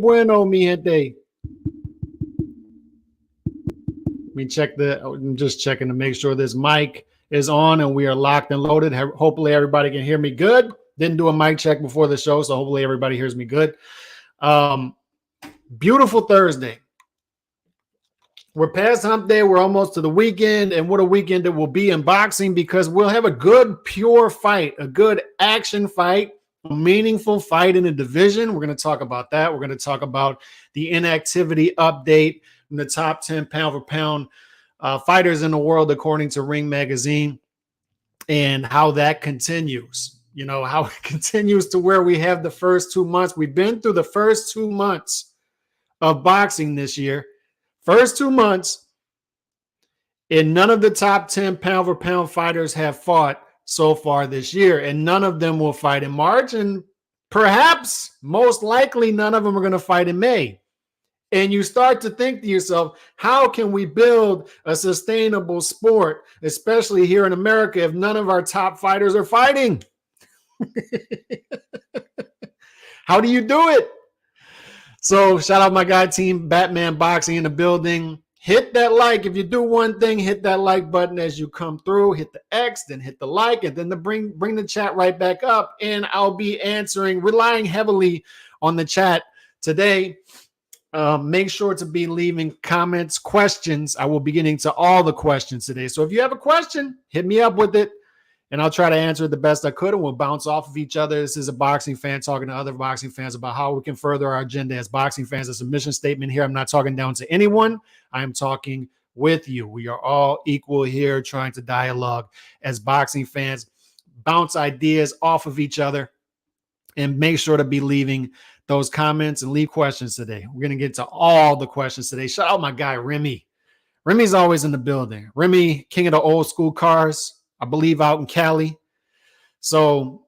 bueno, mi gente. Let me check I'm just checking to make sure this mic is on and we are locked and loaded. Hopefully everybody can hear me good. Didn't do a mic check before the show, so hopefully everybody hears me good. Beautiful Thursday. We're past hump day. We're almost to the weekend, and what a weekend it will be in boxing, because we'll have a good, pure fight, a good action fight, a meaningful fight in the division. We're going to talk about that. We're going to talk about the inactivity update from the top 10 pound-for-pound fighters in the world, according to Ring Magazine, and how that continues. You know, how it continues to where we have the first 2 months. We've been through the first 2 months of boxing this year. First 2 months, and none of the top 10 pound-for-pound fighters have fought so far this year, and none of them will fight in March, and perhaps, most likely, none of them are going to fight in May. And you start to think to yourself, how can we build a sustainable sport, especially here in America, if none of our top fighters are fighting? How do you do it? So shout out my guy, Team Batman Boxing in the building. Hit that like. If you do one thing, hit that like button as you come through. Hit the X, then hit the like, and then bring the chat right back up. And I'll be relying heavily on the chat today. Make sure to be leaving comments, questions. I will be getting to all the questions today. So if you have a question, hit me up with it, and I'll try to answer it the best I could, and we'll bounce off of each other. This is a boxing fan talking to other boxing fans about how we can further our agenda as boxing fans. It's a mission statement here. I'm not talking down to anyone. I am talking with you. We are all equal here, trying to dialogue as boxing fans, bounce ideas off of each other, and make sure to be leaving those comments and leave questions today. We're going to get to all the questions today. Shout out my guy, Remy. Remy's always in the building. Remy, king of the old school cars, I believe out in Cali. So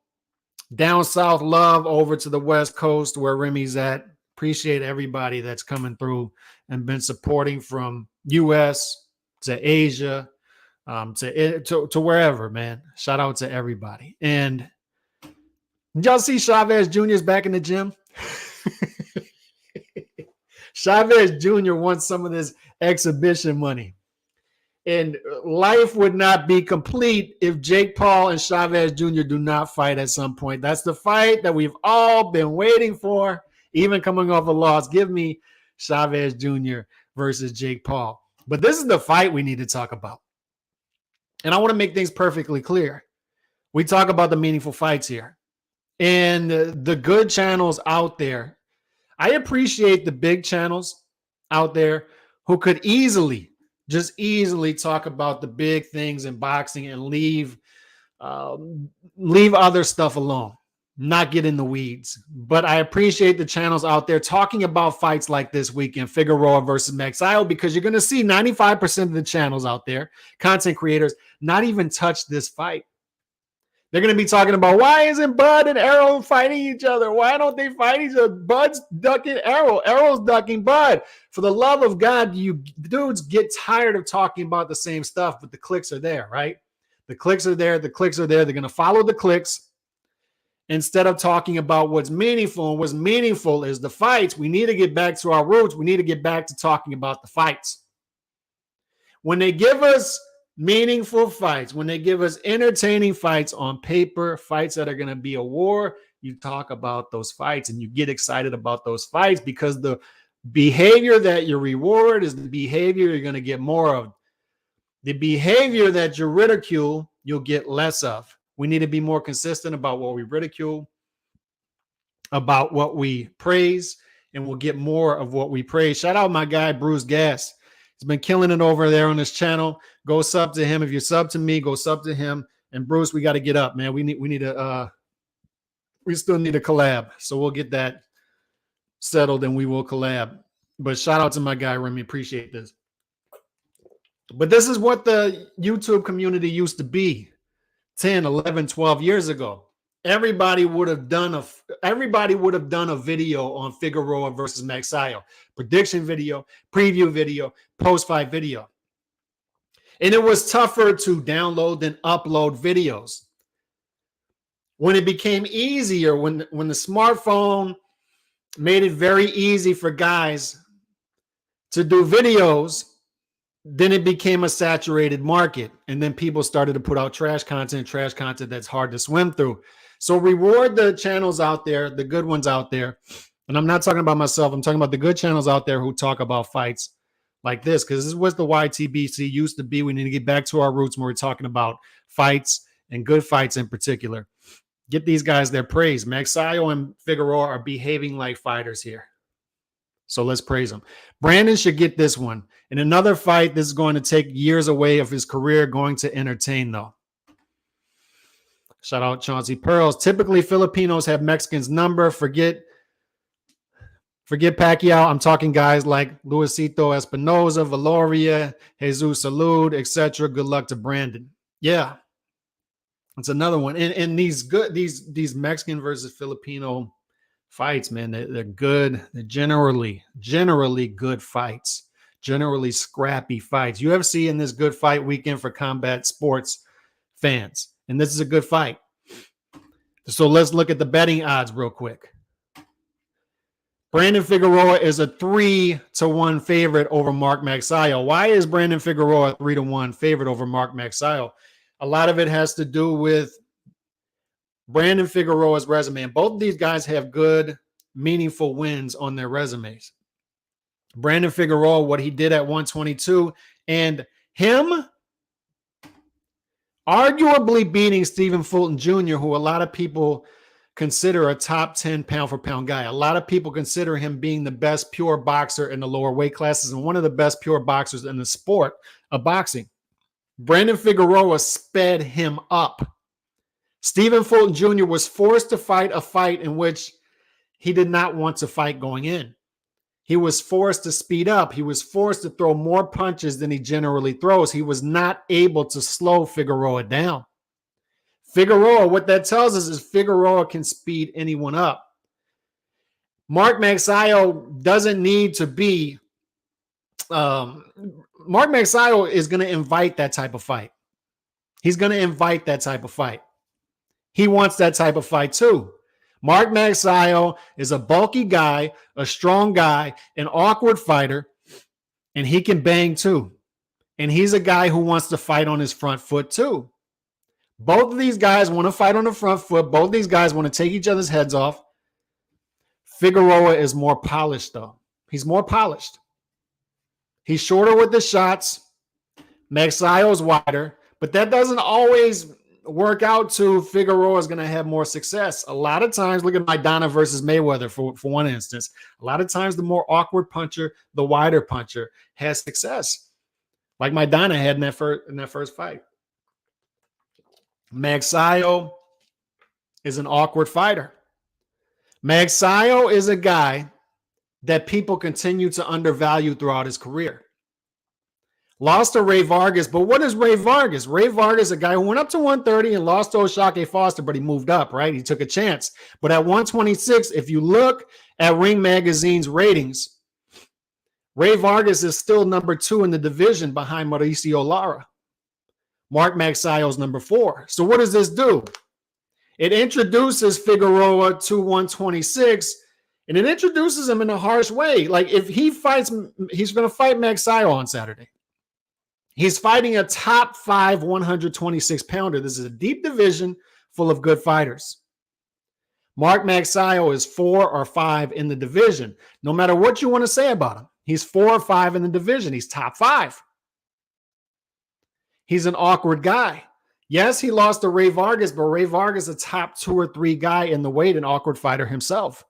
down south love over to the West Coast where Remy's at. Appreciate everybody that's coming through and been supporting from U.S. to Asia to wherever, man. Shout out to everybody. And did y'all see Chavez Jr.'s back in the gym? Chavez Jr. wants some of this exhibition money. And life would not be complete if Jake Paul and Chavez Jr. do not fight at some point. That's the fight that we've all been waiting for, even coming off a loss. Give me Chavez Jr. versus Jake Paul. But this is the fight we need to talk about. And I want to make things perfectly clear. We talk about the meaningful fights here. And the good channels out there, I appreciate the big channels out there who could easily talk about the big things in boxing and leave other stuff alone, not get in the weeds. But I appreciate the channels out there talking about fights like this weekend, Figueroa versus Magsayo, because you're going to see 95% of the channels out there, content creators, not even touch this fight. They're going to be talking about, why isn't Bud and Arrow fighting each other? Why don't they fight each other? Bud's ducking Arrow. Arrow's ducking Bud. For the love of God, you dudes get tired of talking about the same stuff, but the clicks are there, right? The clicks are there. The clicks are there. They're going to follow the clicks instead of talking about what's meaningful. And what's meaningful is the fights. We need to get back to our roots. We need to get back to talking about the fights. When they give us meaningful fights, when they give us entertaining fights on paper, fights that are going to be a war, you talk about those fights and you get excited about those fights, because the behavior that you reward is the behavior you're going to get more of. The behavior that you ridicule, you'll get less of. We need to be more consistent about what we ridicule, about what we praise, and we'll get more of what we praise. Shout out my guy, Bruce Gass. He's been killing it over there on this channel. Go sub to him. If you sub to me, go sub to him. And Bruce, we got to get up, man. We still need a collab. So we'll get that settled and we will collab. But shout out to my guy, Remy. Appreciate this. But this is what the YouTube community used to be 10, 11, 12 years ago. Everybody would have done a video on Figueroa versus Magsayo. Prediction video, preview video, post-fight video. And it was tougher to download than upload videos. When it became easier, when the smartphone made it very easy for guys to do videos. Then it became a saturated market. And then people started to put out trash content that's hard to swim through. So reward the channels out there, the good ones out there. And I'm not talking about myself. I'm talking about the good channels out there who talk about fights like this, because this is what the YTBC used to be. We need to get back to our roots when we're talking about fights and good fights in particular. Get these guys their praise. Magsayo and Figueroa are behaving like fighters here. So let's praise him. Brandon should get this one. In another fight, this is going to take years away of his career, going to entertain, though. Shout out Chauncey Pearls. Typically, Filipinos have Mexicans' number. Forget Pacquiao. I'm talking guys like Luisito Espinoza, Valoria, Jesus Salud, etc. Good luck to Brandon. Yeah, it's another one. And these Mexican versus Filipino fights, man, they're good. They're generally good fights. Generally scrappy fights. UFC in this good fight weekend for combat sports fans. And this is a good fight. So let's look at the betting odds real quick. Brandon Figueroa is a 3-1 favorite over Mark Magsayo. Why is Brandon Figueroa a 3-1 favorite over Mark Magsayo? A lot of it has to do with Brandon Figueroa's resume. And both of these guys have good, meaningful wins on their resumes. Brandon Figueroa, what he did at 122, and him arguably beating Stephen Fulton Jr., who a lot of people consider a top 10 pound-for-pound guy. A lot of people consider him being the best pure boxer in the lower weight classes and one of the best pure boxers in the sport of boxing. Brandon Figueroa sped him up. Stephen Fulton Jr. was forced to fight a fight in which he did not want to fight going in. He was forced to speed up. He was forced to throw more punches than he generally throws. He was not able to slow Figueroa down. Figueroa, what that tells us is Figueroa can speed anyone up. Mark Magsayo doesn't need to be... Mark Magsayo is going to invite that type of fight. He's going to invite that type of fight. He wants that type of fight too. Mark Magsayo is a bulky guy, a strong guy, an awkward fighter, and he can bang too. And he's a guy who wants to fight on his front foot too. Both of these guys want to fight on the front foot. Both of these guys want to take each other's heads off. Figueroa is more polished though. He's more polished. He's shorter with the shots. Magsayo is wider, but that doesn't always work out to Figueroa is going to have more success. A lot of times, look at Maidana versus Mayweather for one instance. A lot of times, the more awkward puncher, the wider puncher has success, like Maidana had in that first fight. Magsayo is an awkward fighter. Magsayo is a guy that people continue to undervalue throughout his career. Lost to Ray Vargas, but what is Ray Vargas? Ray Vargas, a guy who went up to 130 and lost to O'Shake Foster, but he moved up, right? He took a chance. But at 126, if you look at Ring Magazine's ratings, Ray Vargas is still number 2 in the division behind Mauricio Lara. Mark Magsayo is number 4. So what does this do? It introduces Figueroa to 126, and it introduces him in a harsh way. Like if he fights, he's going to fight Magsayo on Saturday. He's fighting a top 5 126 pounder. This is a deep division full of good fighters. Mark Magsayo is 4 or 5 in the division. No matter what you want to say about him, he's 4 or 5 in the division. He's top 5. He's an awkward guy. Yes, he lost to Ray Vargas, but Ray Vargas is a top 2 or 3 guy in the weight, an awkward fighter himself.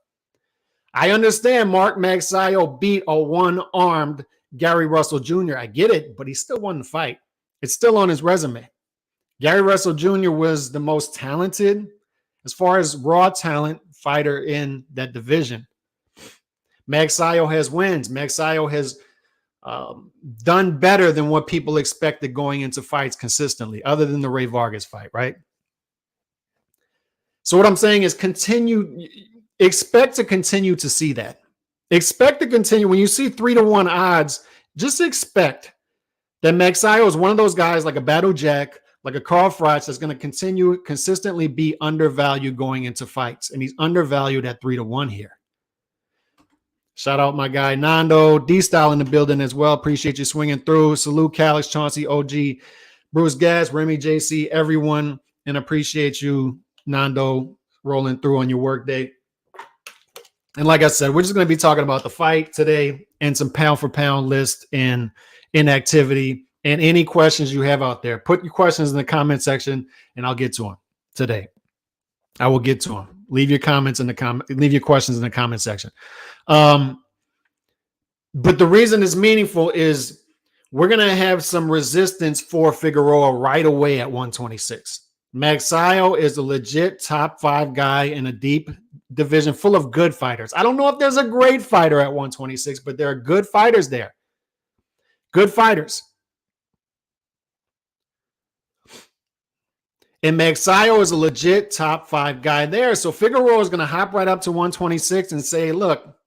I understand Mark Magsayo beat a one-armed Gary Russell Jr. I get it, but he still won the fight. It's still on his resume. Gary Russell Jr. was the most talented, as far as raw talent, fighter in that division. Magsayo has wins. Magsayo has done better than what people expected going into fights consistently, other than the Ray Vargas fight, right? So what I'm saying is expect to continue to see that. Expect to continue. When you see 3-1 odds, just expect that Magsayo is one of those guys like a Battle Jack, like a Carl Froch, that's going to continue consistently be undervalued going into fights. And he's undervalued at 3-1 here. Shout out my guy Nando, D-Style in the building as well. Appreciate you swinging through. Salute Calix, Chauncey, OG, Bruce Gas, Remy, JC, everyone. And appreciate you, Nando, rolling through on your work day. And like I said, we're just going to be talking about the fight today and some pound for pound list and inactivity and any questions you have out there. Put your questions in the comment section and I'll get to them today. I will get to them. Leave your comments in the leave your questions in the comment section. But the reason it's meaningful is we're going to have some resistance for Figueroa right away at 126. Magsayo is a legit top 5 guy in a deep division full of good fighters. I don't know if there's a great fighter at 126, but there are good fighters there. Good fighters. And Magsayo is a legit top 5 guy there. So Figueroa is going to hop right up to 126 and say, look,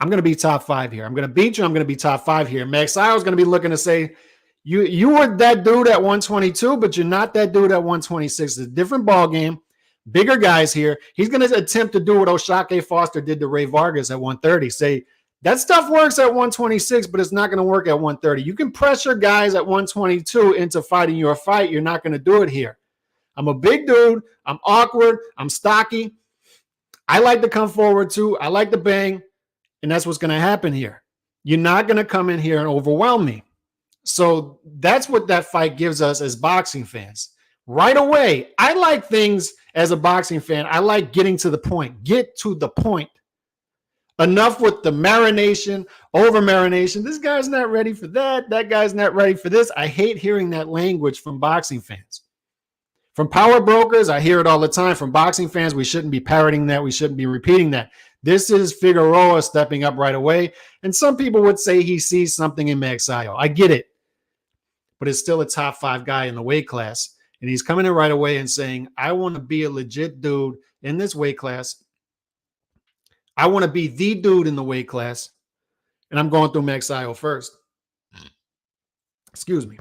I'm going to be top 5 here. I'm going to beat you. I'm going to be top 5 here. Magsayo is going to be looking to say, you were that dude at 122, but you're not that dude at 126. It's a different ball game. Bigger guys here. He's going to attempt to do what O'Shake Foster did to Ray Vargas at 130. Say, that stuff works at 126, but it's not going to work at 130. You can pressure guys at 122 into fighting your fight. You're not going to do it here. I'm a big dude. I'm awkward. I'm stocky. I like to come forward too. I like to bang. And that's what's going to happen here. You're not going to come in here and overwhelm me. So that's what that fight gives us as boxing fans. Right away, I like things as a boxing fan. I like getting to the point. Get to the point. Enough with the marination, over marination. This guy's not ready for that. That guy's not ready for this. I hate hearing that language from boxing fans. From power brokers, I hear it all the time. From boxing fans, we shouldn't be parroting that. We shouldn't be repeating that. This is Figueroa stepping up right away. And some people would say he sees something in Magsayo. I get it. But it's still a top 5 guy in the weight class. And he's coming in right away and saying, I want to be a legit dude in this weight class. I want to be the dude in the weight class. And I'm going through Magsayo first. Excuse me.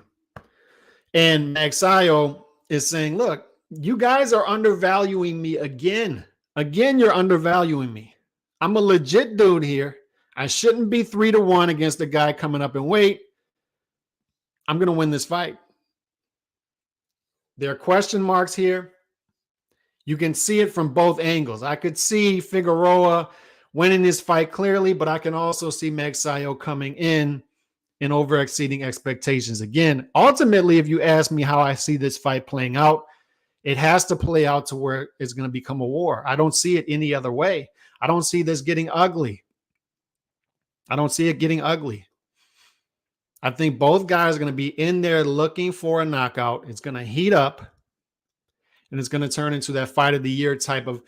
And Magsayo is saying, look, you guys are undervaluing me again. Again, you're undervaluing me. I'm a legit dude here. I shouldn't be 3-1 against a guy coming up in weight. I'm going to win this fight. There are question marks here. You can see it from both angles. I could see Figueroa winning this fight clearly, but I can also see Magsayo coming in and over exceeding expectations. Again, ultimately, if you ask me how I see this fight playing out, it has to play out to where it's going to become a war. I don't see it any other way. I don't see this getting ugly. I don't see it getting ugly. I think both guys are going to be in there looking for a knockout. It's going to heat up, and it's going to turn into that fight of the year type of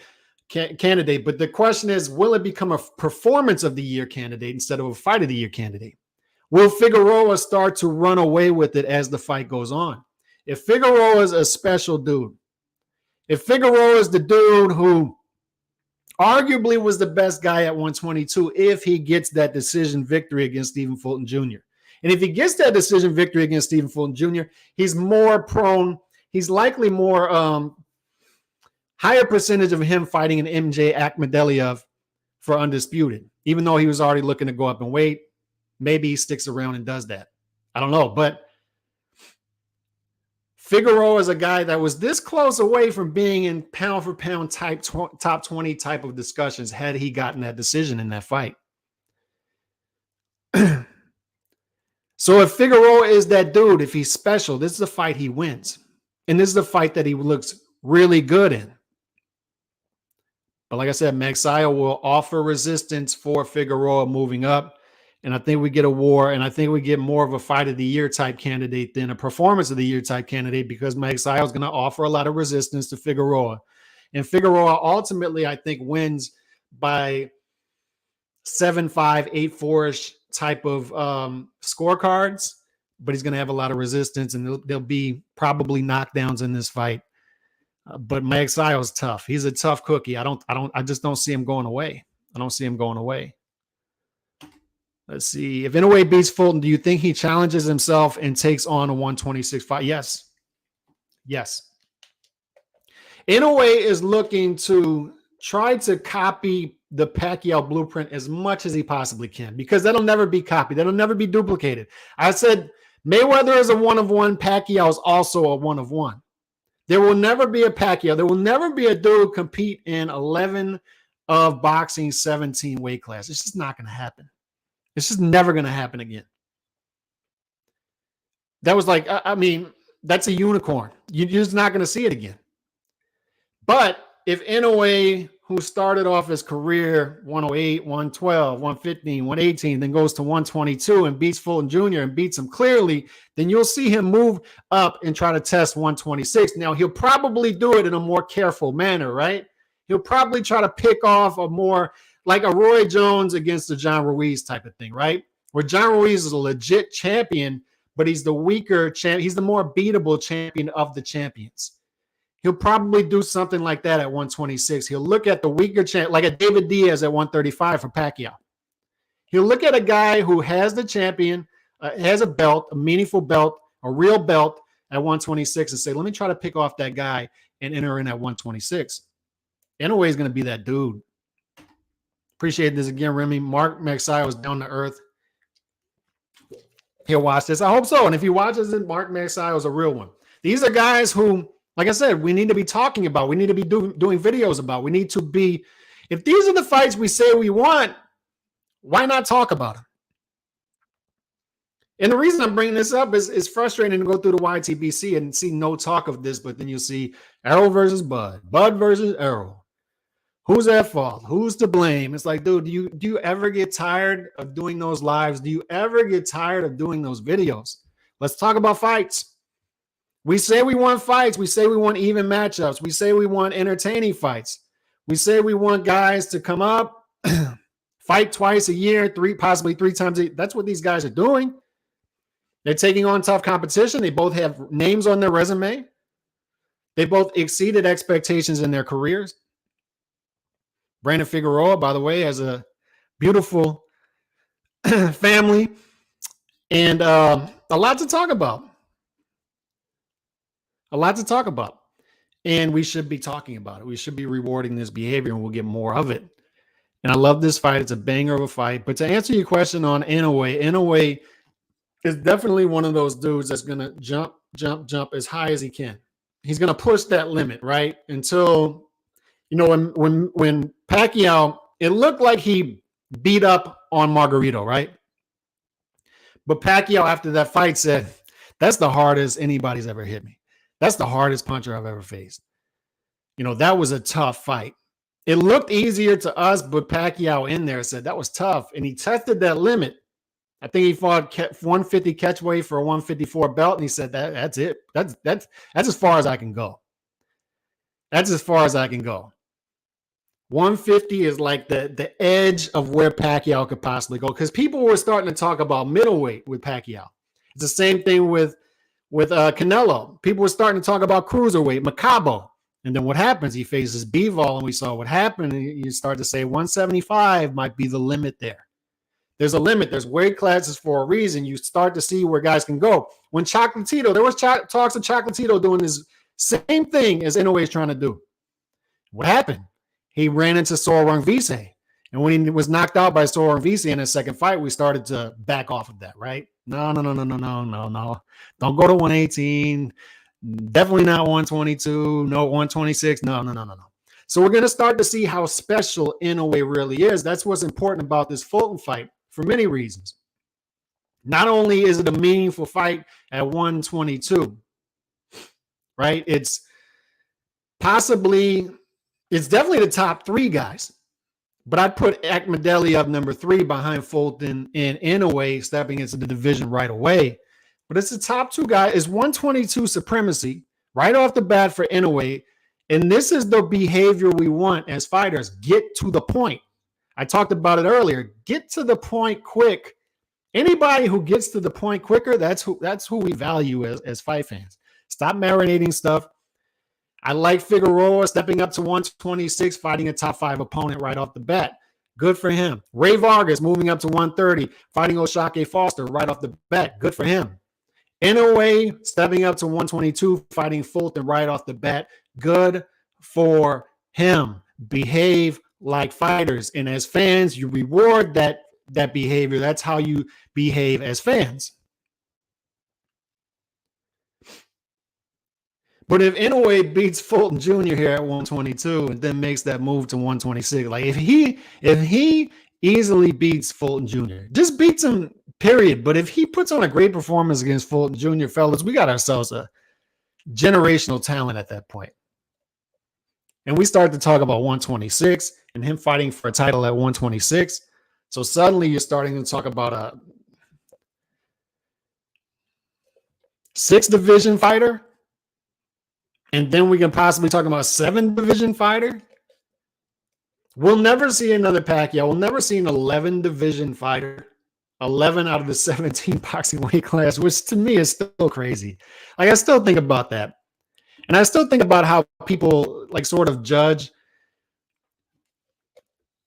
candidate. But the question is, will it become a performance of the year candidate instead of a fight of the year candidate? Will Figueroa start to run away with it as the fight goes on? If Figueroa is a special dude, if Figueroa is the dude who arguably was the best guy at 122, if he gets that decision victory against Stephen Fulton Jr., and if he gets that decision victory against Stephen Fulton Jr., he's more prone, he's likely more higher percentage of him fighting an MJ Akhmadaliev for undisputed, even though he was already looking to go up in weight. Maybe he sticks around and does that. I don't know. But Figueroa is a guy that was this close away from being in pound for pound type top 20 type of discussions had he gotten that decision in that fight. So if Figueroa is that dude, if he's special, this is a fight he wins. And this is a fight that he looks really good in. But like I said, Magsayo will offer resistance for Figueroa moving up. And I think we get a war, and I think we get more of a fight of the year type candidate than a performance of the year type candidate, because Magsayo is going to offer a lot of resistance to Figueroa. And Figueroa ultimately, I think, wins by 7-5, 8-4-ish type of scorecards, but he's going to have a lot of resistance, and there'll be probably knockdowns in this fight. But Magsayo is tough. He's a tough cookie. I just don't see him going away. I don't see him going away. Let's see. If Inoue beats Fulton, do you think he challenges himself and takes on a 126 fight? Yes. Yes. Inoue is looking to try to copy the Pacquiao blueprint as much as he possibly can, because that'll never be copied. That'll never be duplicated. I said Mayweather is a 1 of 1. Pacquiao is also a 1 of 1. There will never be a Pacquiao. There will never be a dude compete in 11 of boxing 17 weight class. It's just not going to happen. It's just never going to happen again. That was like, I mean, that's a unicorn. You're just not going to see it again. But if Inoue, who started off his career 108, 112, 115, 118, then goes to 122 and beats Fulton Jr. and beats him clearly, then you'll see him move up and try to test 126. Now, he'll probably do it in a more careful manner, right? He'll probably try to pick off a more, like a Roy Jones against the John Ruiz type of thing, right? Where John Ruiz is a legit champion, but he's the weaker champ. He's the more beatable champion of the champions. He'll probably do something like that at 126. He'll look at the weaker champ, like a David Diaz at 135 for Pacquiao. He'll look at a guy who has the champion, has a belt, a meaningful belt, a real belt at 126 and say, let me try to pick off that guy and enter in at 126. Inoue is going to be that dude. Appreciate this again, Remy. Mark Magsayo is down to earth. He'll watch this. I hope so. And if he watches it, Mark Magsayo is a real one. These are guys who, like I said, we need to be talking about. We need to be doing videos about. We need to be, if these are the fights we say we want, why not talk about them? And the reason I'm bringing this up is it's frustrating to go through the YTBC and see no talk of this, but then you see Errol versus Bud, Bud versus Errol. Who's at fault? Who's to blame? It's like, dude, do you ever get tired of doing those lives? Do you ever get tired of doing those videos? Let's talk about fights. We say we want fights. We say we want even matchups. We say we want entertaining fights. We say we want guys to come up, fight twice a year, possibly three times a year. That's what these guys are doing. They're taking on tough competition. They both have names on their resume. They both exceeded expectations in their careers. Brandon Figueroa, by the way, has a beautiful family and a lot to talk about. A lot to talk about. And we should be talking about it. We should be rewarding this behavior, and we'll get more of it. And I love this fight. It's a banger of a fight. But to answer your question on Inoue is definitely one of those dudes that's going to jump as high as he can. He's going to push that limit, right? Until, you know, when Pacquiao, it looked like he beat up on Margarito, right? But Pacquiao, after that fight, said, that's the hardest anybody's ever hit me. That's the hardest puncher I've ever faced. You know, that was a tough fight. It looked easier to us, but Pacquiao in there said that was tough. And he tested that limit. I think he fought 150 catchweight for a 154 belt, and he said that's it. That's as far as I can go. That's as far as I can go. 150 is like the edge of where Pacquiao could possibly go, because people were starting to talk about middleweight with Pacquiao. It's the same thing with Canelo. People were starting to talk about cruiserweight, Macabo. And then what happens? He faces Bivol, and we saw what happened. And you start to say 175 might be the limit there. There's a limit. There's weight classes for a reason. You start to see where guys can go. When Chocolatito, there was talks of Chocolatito doing this same thing as Inoue is trying to do. What happened? He ran into Sor Rungvisai. And when he was knocked out by Sor Rungvisai in his second fight, we started to back off of that, right? No. Don't go to 118. Definitely not 122. No, 126. No. So we're going to start to see how special Inoue really is. That's what's important about this Fulton fight for many reasons. Not only is it a meaningful fight at 122, right? It's definitely the top three guys. But I'd put Akhmadeli up number 3 behind Fulton and Inoue stepping into the division right away. But it's the top two guys. It's 122 supremacy right off the bat for Inoue. And this is the behavior we want as fighters. Get to the point. I talked about it earlier. Get to the point quick. Anybody who gets to the point quicker, that's who we value as fight fans. Stop marinating stuff. I like Figueroa stepping up to 126, fighting a top 5 opponent right off the bat. Good for him. Ray Vargas moving up to 130, fighting Oshake Foster right off the bat. Good for him. Inoue stepping up to 122, fighting Fulton right off the bat. Good for him. Behave like fighters, and as fans, you reward that behavior. That's how you behave as fans. But if Inoue beats Fulton Jr. here at 122 and then makes that move to 126, like if he easily beats Fulton Jr., just beats him, period. But if he puts on a great performance against Fulton Jr., fellas, we got ourselves a generational talent at that point. And we start to talk about 126 and him fighting for a title at 126. So suddenly you're starting to talk about a 6 division fighter. And then we can possibly talk about a 7 division fighter. We'll never see another Pacquiao. We'll never see an 11 division fighter. 11 out of the 17 boxing weight class, which to me is still crazy. Like, I still think about that. And I still think about how people like sort of judge.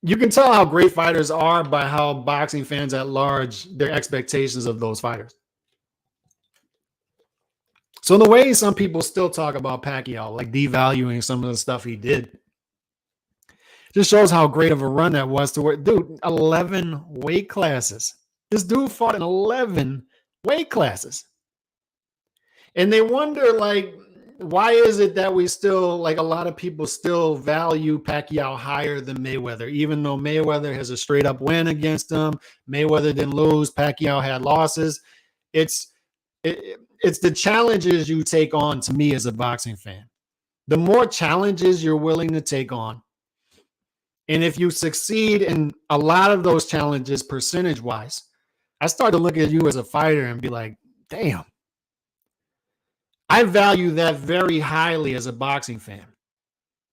You can tell how great fighters are by how boxing fans at large, their expectations of those fighters. So in the way some people still talk about Pacquiao, like devaluing some of the stuff he did, just shows how great of a run that was to where, dude, 11 weight classes. This dude fought in 11 weight classes. And they wonder, like, why is it that we still, like, a lot of people still value Pacquiao higher than Mayweather, even though Mayweather has a straight up win against him. Mayweather didn't lose. Pacquiao had losses. It's the challenges you take on, to me, as a boxing fan. The more challenges you're willing to take on, and if you succeed in a lot of those challenges percentage-wise, I start to look at you as a fighter and be like, damn, I value that very highly as a boxing fan.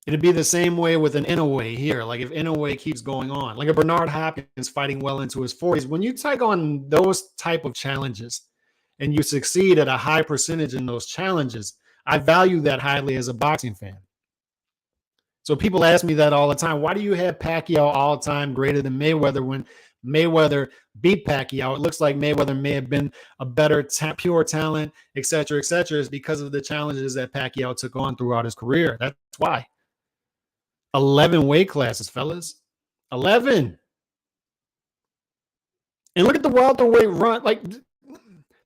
It'd be the same way with an Inoue here. Like if Inoue keeps going on, like a Bernard Hopkins fighting well into his 40s, when you take on those type of challenges and you succeed at a high percentage in those challenges, I value that highly as a boxing fan. So people ask me that all the time. Why do you have Pacquiao all time greater than Mayweather when Mayweather beat Pacquiao? It looks like Mayweather may have been a better pure talent, et cetera, et cetera. It's because of the challenges that Pacquiao took on throughout his career. That's why. 11 weight classes, fellas. 11. And look at the welterweight run. Like,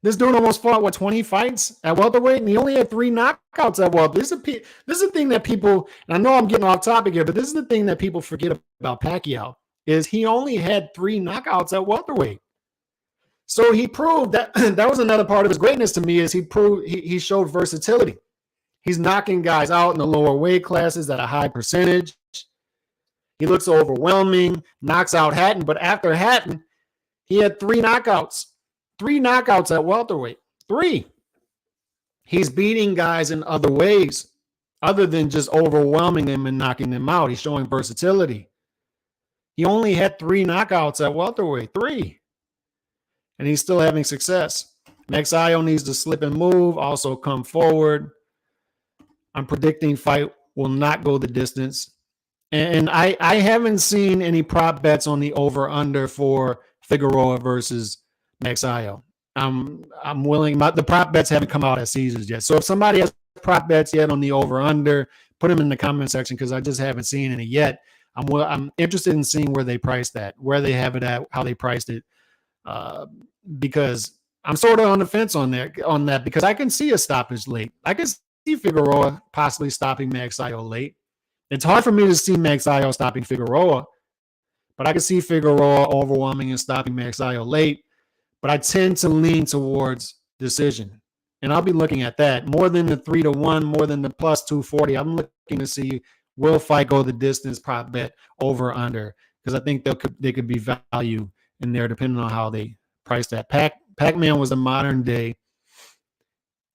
this dude almost fought, 20 fights at welterweight, and he only had 3 knockouts at welterweight. This is the thing that people, and I know I'm getting off topic here, but this is the thing that people forget about Pacquiao, is he only had 3 knockouts at welterweight. So he proved that that was another part of his greatness to me, is he showed versatility. He's knocking guys out in the lower weight classes at a high percentage. He looks overwhelming, knocks out Hatton, but after Hatton, he had 3 knockouts. 3 knockouts at welterweight. 3. He's beating guys in other ways other than just overwhelming them and knocking them out. He's showing versatility. He only had 3 knockouts at welterweight. 3. And he's still having success. Magsayo needs to slip and move, also come forward. I'm predicting fight will not go the distance. And I haven't seen any prop bets on the over-under for Figueroa versus Magsayo. I'm willing. The prop bets haven't come out at Caesars yet. So if somebody has prop bets yet on the over/under, put them in the comment section, because I just haven't seen any yet. I'm interested in seeing where they priced that, where they have it at, how they priced it, because I'm sort of on the fence on that because I can see a stoppage late. I can see Figueroa possibly stopping Magsayo late. It's hard for me to see Magsayo stopping Figueroa, but I can see Figueroa overwhelming and stopping Magsayo late. But I tend to lean towards decision. And I'll be looking at that more than the 3-1, more than the plus 240. I'm looking to see, will fight go the distance prop bet over under, because I think they could be value in there depending on how they price that. Pac-Man was a modern day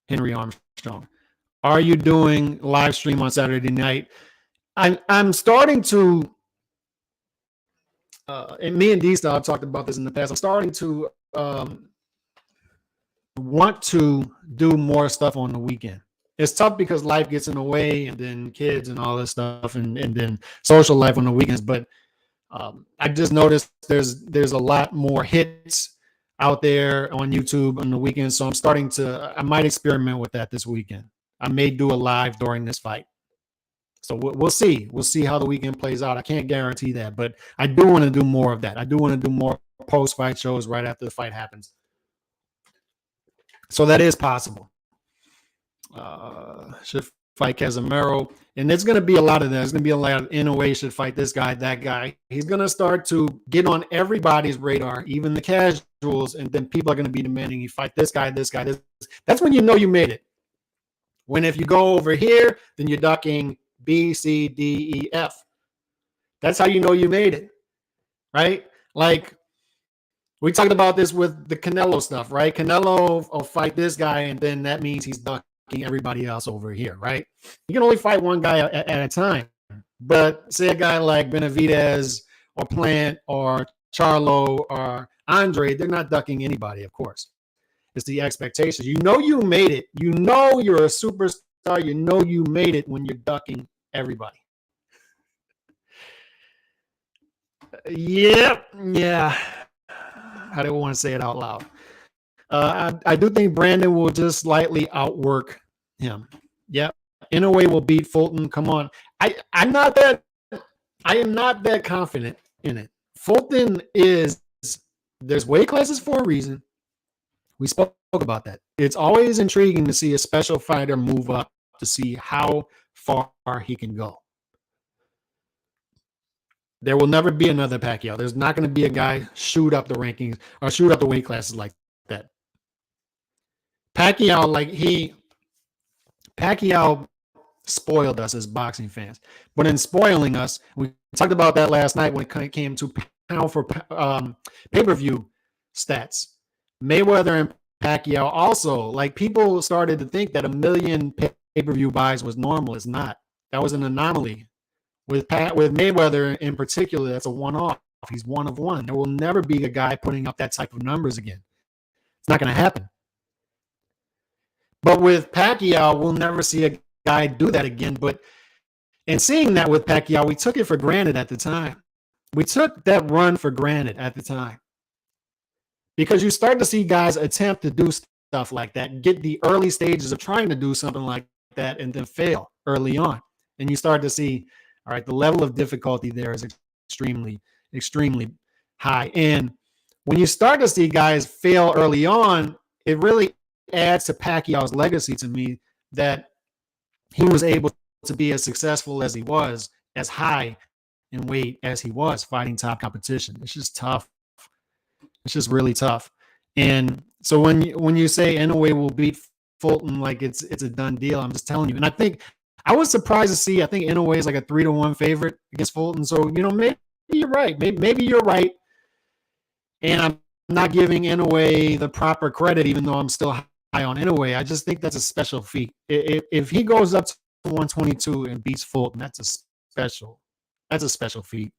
Henry Armstrong. Are you doing live stream on Saturday night? I'm starting to, and me and D-Star have talked about this in the past. I'm starting to want to do more stuff on the weekend. It's tough because life gets in the way, and then kids and all this stuff, and then social life on the weekends. But I just noticed there's a lot more hits out there on YouTube on the weekend. So I might experiment with that this weekend. I may do a live during this fight. So we'll see. We'll see how the weekend plays out. I can't guarantee that, but I do want to do more of that. I do want to do more post-fight shows right after the fight happens. So that is possible. Should fight Casemiro, and there's going to be a lot of that. There's going to be a lot of Inoue should fight this guy, that guy. He's going to start to get on everybody's radar, even the casuals, and then people are going to be demanding you fight this guy, this guy, this. That's when you know you made it. When if you go over here, then you're ducking B, C, D, E, F. That's how you know you made it, right? Like we talked about this with the Canelo stuff, right? Canelo will fight this guy, and then that means he's ducking everybody else over here, right? You can only fight one guy at a time. But say a guy like Benavidez or Plant or Charlo or Andre, they're not ducking anybody, of course. It's the expectations. You know you made it. You know you're a superstar. You know you made it when you're ducking everybody. Yep. Yeah. I don't want to say it out loud. I do think Brandon will just slightly outwork him. Yep. Inoue will beat Fulton. Come on. I am not that confident in it. Fulton there's weight classes for a reason. We spoke about that. It's always intriguing to see a special fighter move up to see how far he can go. There will never be another Pacquiao. There's not going to be a guy shoot up the rankings or shoot up the weight classes like that. Pacquiao, Pacquiao spoiled us as boxing fans. But in spoiling us, we talked about that last night when it came to pound for pay-per-view stats. Mayweather and Pacquiao also, people started to think that 1 million pay-per-view buys was normal. It's not. That was an anomaly. With Mayweather in particular, that's a one-off. He's one of one. There will never be a guy putting up that type of numbers again. It's not going to happen. But with Pacquiao, we'll never see a guy do that again. But in seeing that with Pacquiao, we took it for granted at the time. We took that run for granted at the time. Because you start to see guys attempt to do stuff like that, get the early stages of trying to do something like that, and then fail early on. And you start to see, all right, the level of difficulty there is extremely, extremely high. And when you start to see guys fail early on, it really adds to Pacquiao's legacy to me that he was able to be as successful as he was, as high in weight as he was, fighting top competition. It's just tough. It's just really tough. And so when you say Inoue will beat Fulton like it's a done deal, I'm just telling you. And I was surprised to see, I think Inoue is like a 3-1 favorite against Fulton. So, maybe you're right. Maybe you're right. And I'm not giving Inoue the proper credit, even though I'm still high on Inoue. I just think that's a special feat. If he goes up to 122 and beats Fulton, that's a special feat.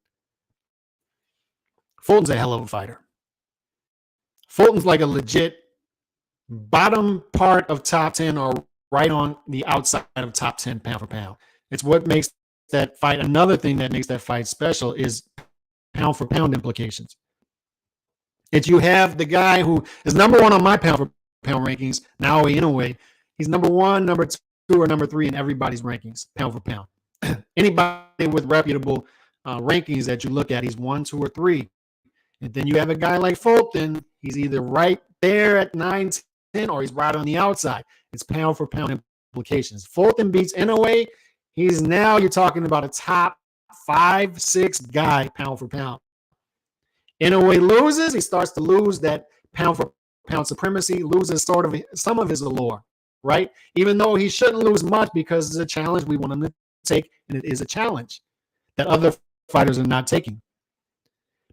Fulton's a hell of a fighter. Fulton's like a legit bottom part of top 10 or right on the outside of top 10 pound for pound. It's what makes that fight. Another thing that makes that fight special is pound for pound implications. It's you have the guy who is number one on my pound for pound rankings, Naoya Inoue. He's number one, number two, or number three in everybody's rankings, pound for pound. Anybody with reputable rankings that you look at, he's 1, 2, or 3. And then you have a guy like Fulton. He's either right there at 9, 10, or he's right on the outside. It's pound for pound implications. Fulton beats Inoue. You're talking about a top 5, 6 guy pound for pound. Inoue loses. He starts to lose that pound for pound supremacy, loses sort of some of his allure, right? Even though he shouldn't lose much because it's a challenge we want him to take, and it is a challenge that other fighters are not taking.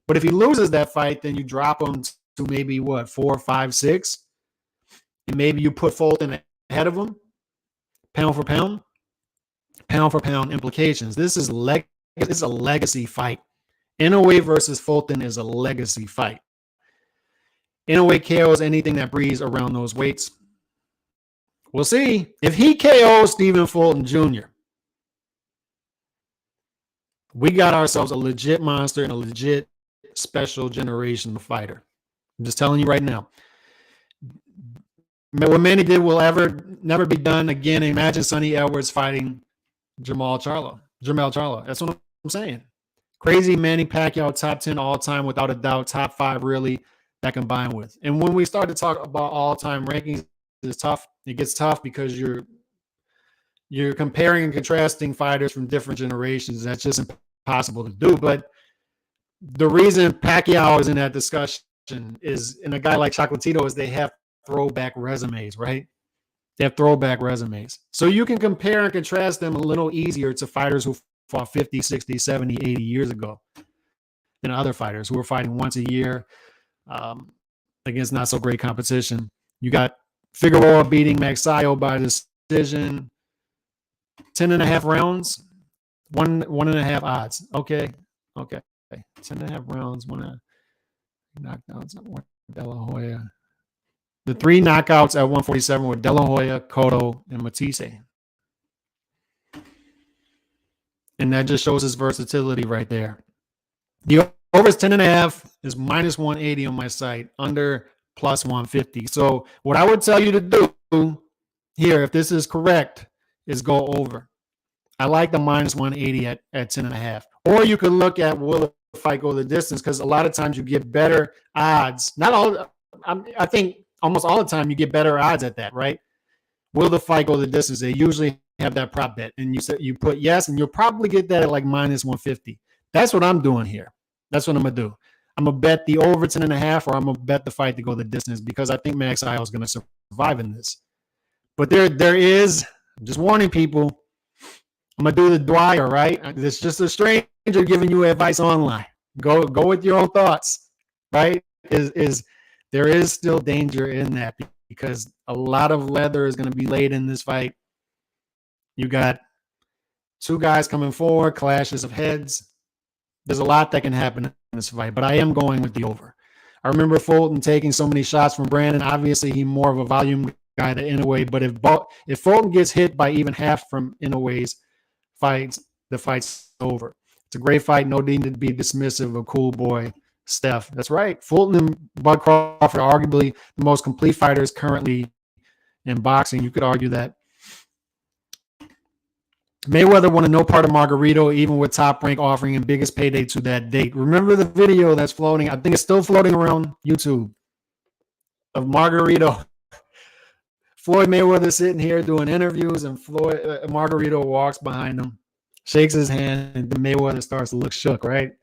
But if he loses that fight, then you drop him to maybe 4, 5, 6, and maybe you put Fulton ahead of him, pound for pound implications. This is a legacy fight. Inoue versus Fulton is a legacy fight. Inoue KOs anything that breathes around those weights. We'll see. If he KOs Stephen Fulton Jr., we got ourselves a legit monster and a legit special generation fighter. I'm just telling you right now. What Manny did will never be done again. Imagine Sonny Edwards fighting Jamal Charlo. Jermell Charlo. That's what I'm saying. Crazy Manny Pacquiao, top 10 all time, without a doubt. Top 5 really that combine with. And when we start to talk about all time rankings, it's tough. It gets tough because you're comparing and contrasting fighters from different generations. That's just impossible to do. But the reason Pacquiao is in that discussion is, in a guy like Chocolatito, is they have throwback resumes, right? They have throwback resumes. So you can compare and contrast them a little easier to fighters who fought 50, 60, 70, 80 years ago than other fighters who are fighting once a year against not so great competition. You got Figueroa beating Magsayo by decision, 10.5 rounds, one and a half odds. Okay. 10.5 rounds, one knockdowns. De La Hoya. The 3 knockouts at 147 were De La Hoya, Cotto, and Matisse. And that just shows his versatility right there. The over is 10.5 is minus 180 on my site, under plus 150. So what I would tell you to do here, if this is correct, is go over. I like the minus 180 at 10.5. Or you could look at will the fight go the distance, because a lot of times you get better odds. Not all, I think almost all the time you get better odds at that, right? Will the fight go the distance? They usually have that prop bet, and you put yes, and you'll probably get that at like minus 150. That's what I'm doing here. That's what I'm going to do. I'm going to bet the over 10.5, or I'm going to bet the fight to go the distance, because I think Magsayo is going to survive in this. But there is, I'm just warning people, I'm going to do the Dwyer, right? It's just a stranger giving you advice online. Go with your own thoughts, right? There is still danger in that, because a lot of leather is going to be laid in this fight. You got 2 guys coming forward, clashes of heads. There's a lot that can happen in this fight, but I am going with the over. I remember Fulton taking so many shots from Brandon. Obviously, he's more of a volume guy than Inoue, but if Fulton gets hit by even half from Inoue's fights, the fight's over. It's a great fight. No need to be dismissive of cool boy Steph. That's right. Fulton and Bud Crawford are arguably the most complete fighters currently in boxing. You could argue that. Mayweather wanted no part of Margarito, even with Top Rank offering him biggest payday to that date. Remember the video that's floating? I think it's still floating around YouTube of Margarito. Floyd Mayweather sitting here doing interviews, and Margarito walks behind him, shakes his hand, and Mayweather starts to look shook, right? And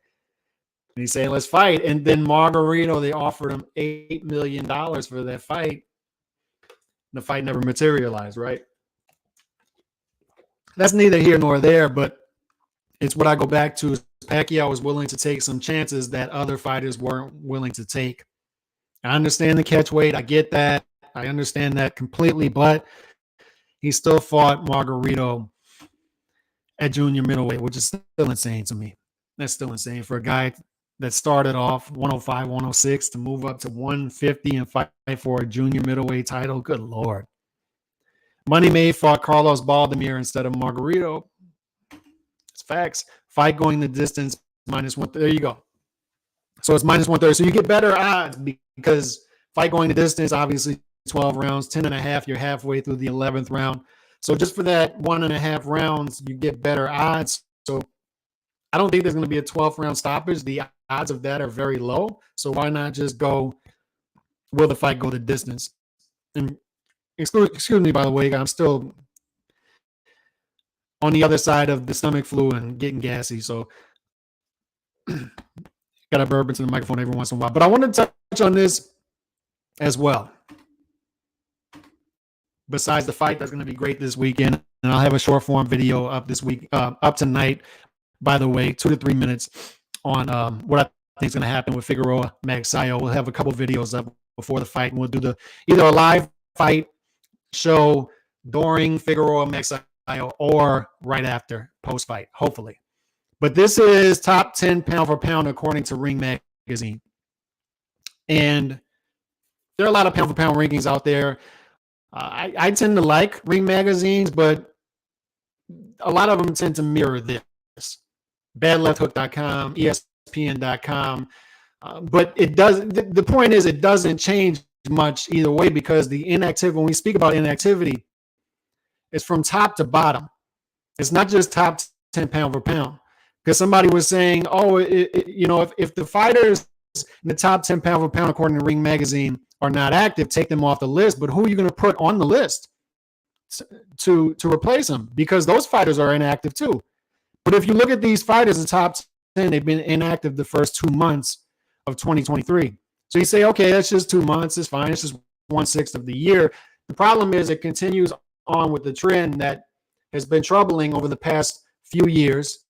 he's saying, let's fight. And then Margarito, they offered him $8 million for that fight. The fight never materialized, right? That's neither here nor there, but it's what I go back to. Pacquiao was willing to take some chances that other fighters weren't willing to take. I understand the catch weight. I get that. I understand that completely, but he still fought Margarito at junior middleweight, which is still insane to me. That's still insane for a guy that started off 105, 106 to move up to 150 and fight for a junior middleweight title. Good Lord. Money May fought Carlos Baldemir instead of Margarito. It's facts. Fight going the distance, minus 130. There you go. So it's minus 130. So you get better odds because fight going the distance, obviously 12 rounds, 10.5. You're halfway through the 11th round. So just for that 1.5 rounds, you get better odds. So I don't think there's going to be a 12th round stoppage. The odds of that are very low. So why not just go, will the fight go the distance? And excuse me, by the way, I'm still on the other side of the stomach flu and getting gassy. So got to burp into the microphone every once in a while. But I want to touch on this as well. Besides the fight that's going to be great this weekend, and I'll have a short form video up this week, up tonight, by the way, 2 to 3 minutes on what I think is going to happen with Figueroa, Magsayo. We'll have a couple videos up before the fight, and we'll do either a live fight show during Figueroa, Magsayo, or right after, post-fight, hopefully. But this is top 10 pound for pound according to Ring Magazine. And there are a lot of pound for pound rankings out there. I tend to like Ring magazines, but a lot of them tend to mirror this. BadLeftHook.com, ESPN.com. But it does. The point is, it doesn't change much either way, because the inactivity, when we speak about inactivity, it's from top to bottom. It's not just top 10 pound for pound. Because somebody was saying, oh, if the fighters in the top 10 pound for pound, according to Ring Magazine, are not active, take them off the list. But who are you going to put on the list to replace them? Because those fighters are inactive too. But if you look at these fighters, the top 10, they've been inactive the first 2 months of 2023. So you say, okay, that's just 2 months. It's fine. It's just 1/6 of the year. The problem is it continues on with the trend that has been troubling over the past few years,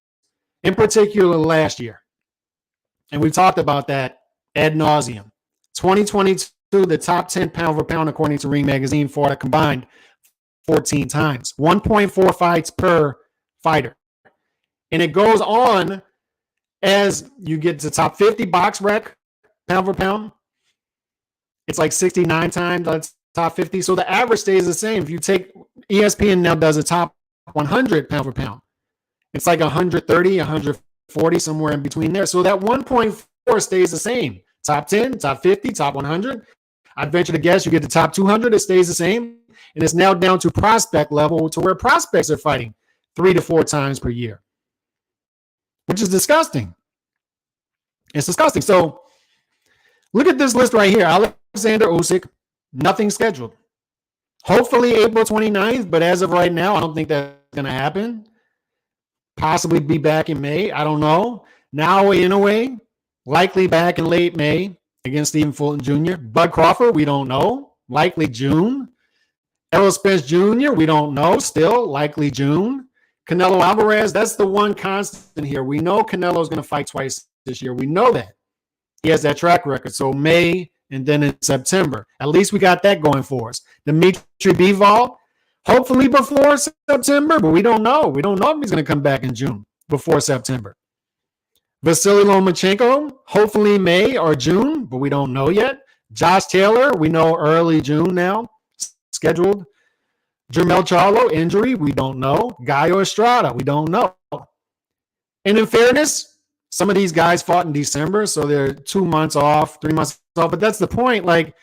in particular last year. And we've talked about that ad nauseum. 2022, the top 10 pound for pound, according to Ring Magazine, fought a combined 14 times, 1.4 fights per fighter. And it goes on as you get to top 50 box rec pound for pound. It's like 69 times that's top 50. So the average stays the same. If you take ESPN now does a top 100 pound for pound, it's like 130, 140, somewhere in between there. So that 1.4 stays the same. Top 10, top 50, top 100. I'd venture to guess you get the top 200, it stays the same. And it's now down to prospect level to where prospects are fighting 3 to 4 times per year, which is disgusting. It's disgusting. So look at this list right here. Alexander Usyk, nothing scheduled. Hopefully April 29th, but as of right now, I don't think that's going to happen. Possibly be back in May. I don't know. Now Inoue, likely back in late May against Stephen Fulton Jr. Bud Crawford, we don't know. Likely June. Errol Spence Jr., we don't know. Still likely June. Canelo Alvarez, that's the one constant here. We know Canelo's going to fight twice this year. We know that. He has that track record. So May and then in September. At least we got that going for us. Dimitri Bivol, hopefully before September, but we don't know. We don't know if he's going to come back in June before September. Vasily Lomachenko, hopefully May or June, but we don't know yet. Josh Taylor, we know early June now, scheduled. Jermell Charlo, injury, we don't know. Gallo Estrada, we don't know. And in fairness, some of these guys fought in December, so they're 2 months off, 3 months off. But that's the point. Like,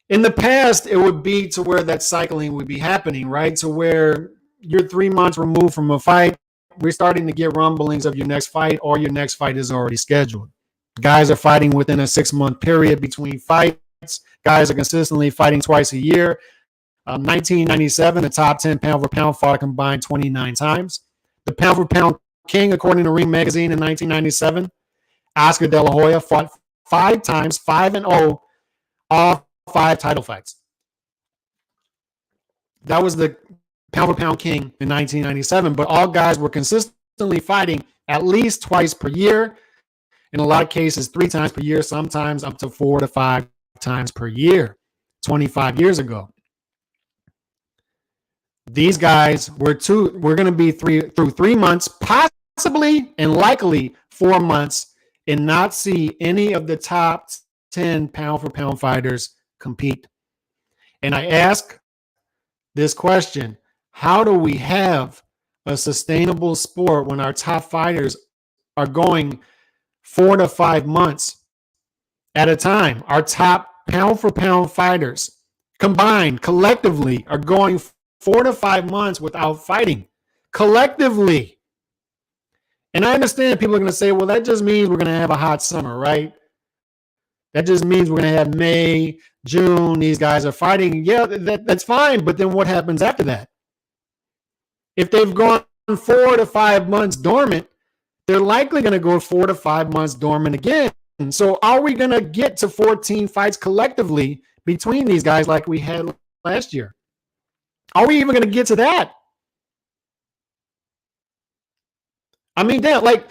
in the past, it would be to where that cycling would be happening, right? To where you're 3 months removed from a fight. We're starting to get rumblings of your next fight, or your next fight is already scheduled. Guys are fighting within a 6-month period between fights. Guys are consistently fighting twice a year. 1997, the top 10 pound for pound fought a combined 29 times. The pound for pound king, according to Ring Magazine, in 1997, Oscar De La Hoya fought 5 times, 5-0, all 5 title fights. That was the pound for pound king in 1997, but all guys were consistently fighting at least twice per year. In a lot of cases, 3 times per year, sometimes up to 4 to 5 times per year, 25 years ago. These guys we're going to be through 3 months, possibly and likely 4 months, and not see any of the top 10 pound for pound fighters compete. And I ask this question: how do we have a sustainable sport when our top fighters are going 4 to 5 months at a time? Our top pound for pound fighters combined, collectively, are going 4 to 5 months without fighting, collectively. And I understand people are going to say, well, that just means we're going to have a hot summer, right? That just means we're going to have May, June, these guys are fighting. Yeah, that's fine. But then what happens after that? If they've gone 4 to 5 months dormant, they're likely going to go 4 to 5 months dormant again. So are we going to get to 14 fights collectively between these guys like we had last year? Are we even going to get to that? I mean, damn, like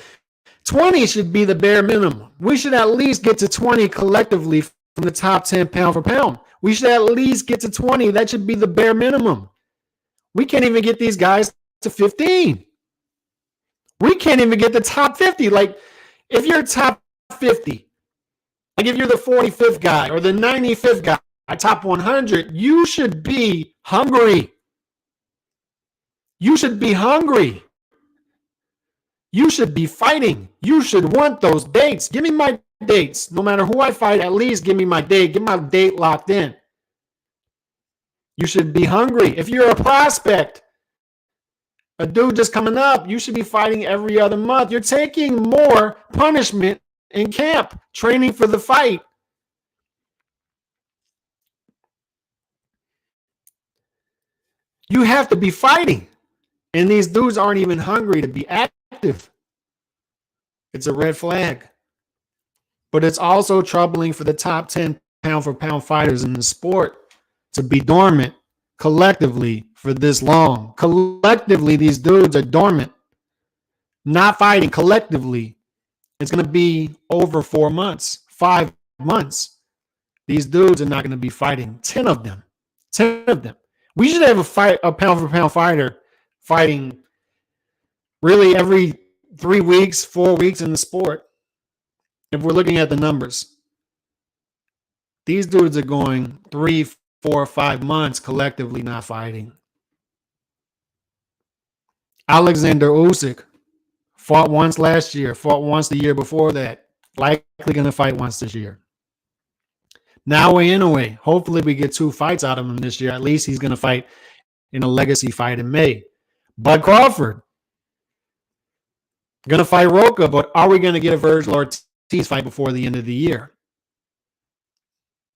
20 should be the bare minimum. We should at least get to 20 collectively from the top 10 pound for pound. We should at least get to 20. That should be the bare minimum. We can't even get these guys to 15. We can't even get the top 50. Like, if you're top 50, like if you're the 45th guy or the 95th guy, top 100, you should be hungry. You should be hungry. You should be fighting. You should want those dates. Give me my dates. No matter who I fight, at least give me my date. Get my date locked in. You should be hungry. If you're a prospect, A dude just coming up, you should be fighting every other month. You're taking more punishment in camp, training for the fight. You have to be fighting. And these dudes aren't even hungry to be active. It's a red flag. But it's also troubling for the top 10 pound for pound fighters in the sport to be dormant collectively for this long. Collectively, these dudes are dormant, not fighting collectively. It's going to be over 4 months, 5 months. These dudes are not going to be fighting. 10 of them. 10 of them. We should have a pound for pound fighter fighting really every 3 weeks, 4 weeks in the sport. If we're looking at the numbers, these dudes are going 3, 4, 5 months collectively not fighting. Alexander Usyk fought once last year, fought once the year before that, likely going to fight once this year. Now Inoue, hopefully we get 2 fights out of him this year. At least he's going to fight in a legacy fight in May. Bud Crawford, going to fight Roca, but are we going to get a Virgil Ortiz fight before the end of the year?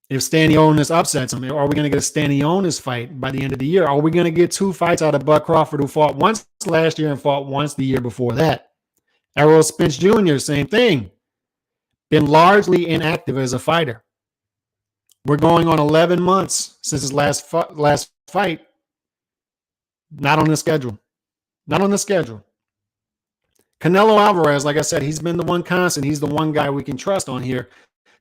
If Stanionis upsets him, are we going to get a Stanionis fight by the end of the year? Are we going to get 2 fights out of Bud Crawford, who fought once last year and fought once the year before that? Errol Spence Jr., same thing. Been largely inactive as a fighter. We're going on 11 months since his last fight. Not on the schedule. Not on the schedule. Canelo Alvarez, like I said, he's been the one constant. He's the one guy we can trust on here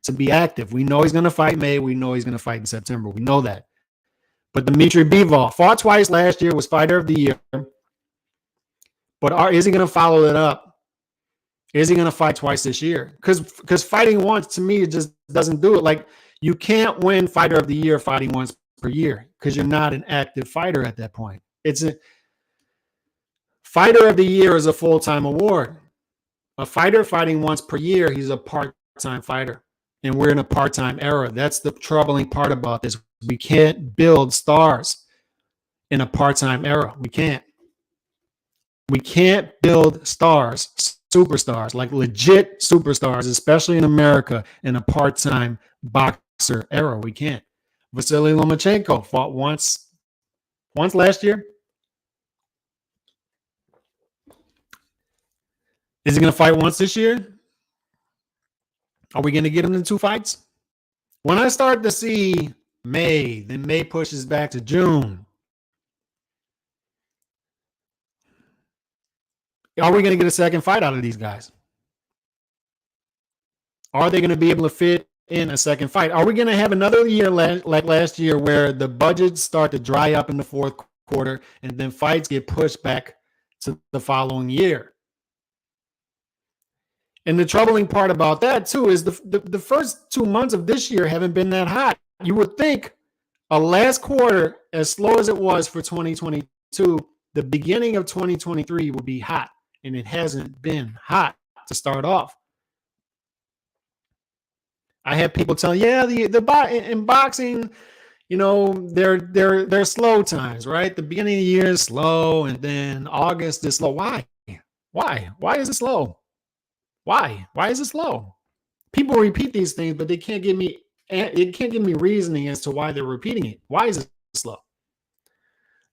to be active. We know he's going to fight in May. We know he's going to fight in September. We know that. But Dimitri Bivol fought twice last year, was fighter of the year. But is he going to follow that up? Is he going to fight twice this year? Because fighting once, to me, it just doesn't do it. Like, you can't win fighter of the year fighting once per year because you're not an active fighter at that point. It's a fighter of the year is a full-time award. A fighter fighting once per year, he's a part-time fighter. And we're in a part-time era. That's the troubling part about this. We can't build stars in a part-time era. We can't. We can't build stars, superstars, like legit superstars, especially in America, in a part-time boxer era. We can't. Vasily Lomachenko fought once last year. Is he going to fight once this year? Are we going to get him in 2 fights? When I start to see May, then May pushes back to June. Are we going to get a second fight out of these guys? Are they going to be able to fit in a second fight? Are we going to have another year like last year where the budgets start to dry up in the 4th quarter and then fights get pushed back to the following year? And the troubling part about that, too, is the first 2 months of this year haven't been that hot. You would think a last quarter, as slow as it was for 2022, the beginning of 2023 would be hot. And it hasn't been hot to start off. I had people tell, in boxing, they're slow times, right? The beginning of the year is slow, and then August is slow. Why? Why is it slow? Why is it slow? People repeat these things, but they can't give me reasoning as to why they're repeating it. Why is it slow?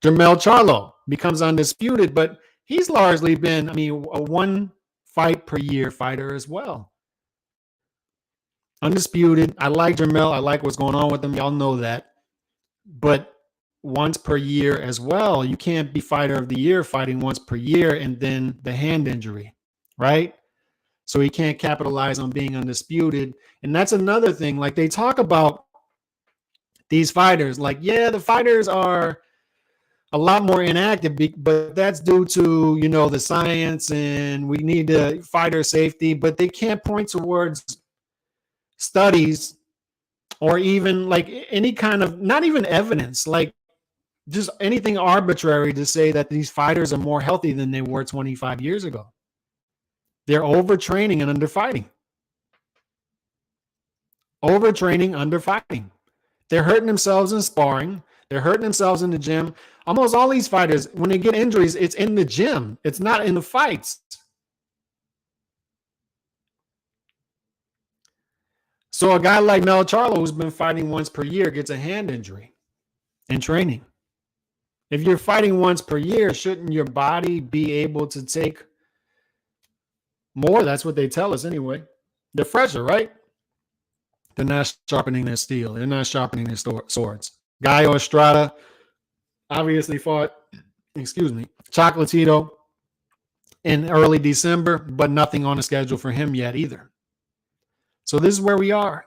Jermell Charlo becomes undisputed, but he's largely been, a 1 fight per year fighter as well. Undisputed. I like Jermell. I like what's going on with him. Y'all know that. But once per year as well. You can't be fighter of the year fighting once per year and then the hand injury, right? So he can't capitalize on being undisputed. And that's another thing. Like, they talk about these fighters, like, the fighters are a lot more inactive, but that's due to, the science, and we need the fighter safety, but they can't point towards studies or even like any kind of, not even evidence, like just anything arbitrary to say that these fighters are more healthy than they were 25 years ago. They're overtraining and underfighting. Overtraining, underfighting. They're hurting themselves in sparring. They're hurting themselves in the gym. Almost all these fighters, when they get injuries, it's in the gym. It's not in the fights. So a guy like Mel Charlo, who's been fighting once per year, gets a hand injury in training. If you're fighting once per year, shouldn't your body be able to take more? That's what they tell us anyway. They're fresher, right? They're not sharpening their steel. They're not sharpening their swords. Gallo Estrada obviously fought, Chocolatito in early December, but nothing on the schedule for him yet either. So this is where we are.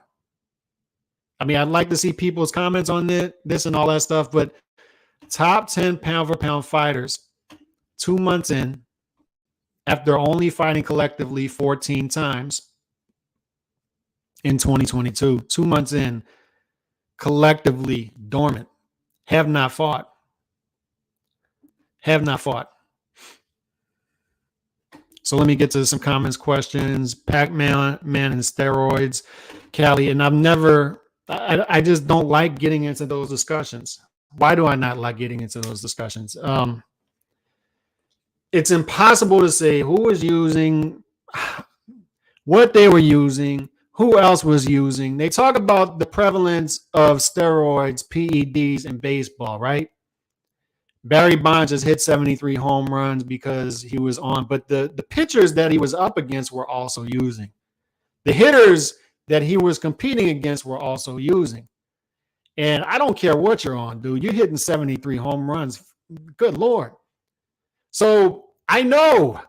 I mean, I'd like to see people's comments on this and all that stuff, but top 10 pound for pound fighters 2 months in, after only fighting collectively 14 times in 2022, 2 months in, collectively dormant, have not fought. So let me get to some comments, questions. Pac-Man, man, and steroids, Cali. And I just don't like getting into those discussions. Why do I not like getting into those discussions? It's impossible to say who was using, what they were using, who else was using. They talk about the prevalence of steroids, PEDs in baseball, right? Barry Bonds just hit 73 home runs because he was on, but the pitchers that he was up against were also using. The hitters that he was competing against were also using. And I don't care what you're on, dude. You're hitting 73 home runs. Good Lord. So I know